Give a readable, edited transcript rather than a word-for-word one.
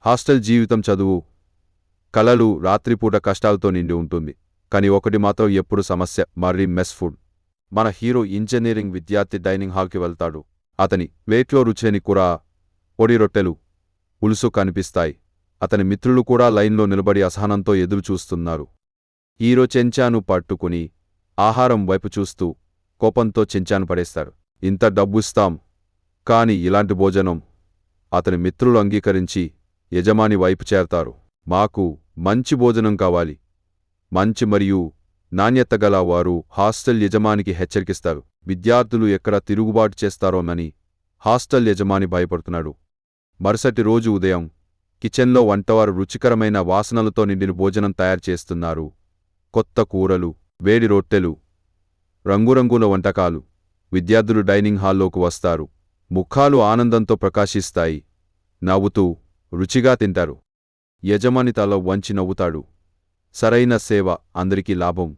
Hostel జీవితం చదువు, కలలు, రాత్రిపూట కష్టాలతో నిండి ఉంటుంది. కానీ ఒకటి మాత్రం ఎప్పుడు సమస్య, మరీ మెస్ ఫుడ్. మన హీరో ఇంజనీరింగ్ విద్యార్థి డైనింగ్ హాల్కి వెళ్తాడు. అతని ప్లేట్లో రుచిని కూర, పొడి రొట్టెలు, పులుసు కనిపిస్తాయి. అతని మిత్రులు కూడా లైన్లో నిలబడి అసహనంతో ఎదురుచూస్తున్నారు. హీరో చెంచాను పట్టుకుని ఆహారం వైపు చూస్తూ కోపంతో చెంచాను పడేస్తాడు. ఇంత డబ్బుస్తాం, కాని ఇలాంటి భోజనం. అతని మిత్రులు అంగీకరించి యజమాని వైపు చేరతారు. మాకు మంచి భోజనం కావాలి, మంచి మరియు నాణ్యత గల వారు హాస్టల్ యజమానికి హెచ్చరికిస్తారు. విద్యార్థులు ఎక్కడ తిరుగుబాటు చేస్తారోనని హాస్టల్ యజమాని భయపడుతున్నాడు. మరుసటి రోజు ఉదయం కిచెన్లో వంటవారు రుచికరమైన వాసనలతో నిండిన భోజనం తయారు చేస్తున్నారు. కొత్త కూరలు, వేడి రొట్టెలు, రంగురంగుల వంటకాలు. విద్యార్థులు డైనింగ్ హాల్లోకి వస్తారు. ముఖాలు ఆనందంతో ప్రకాశిస్తాయి. నవ్వుతూ రుచిగా తింటారు. యజమాని తల వంచి నవ్వుతాడు. సరైన సేవ అందరికీ లాభం.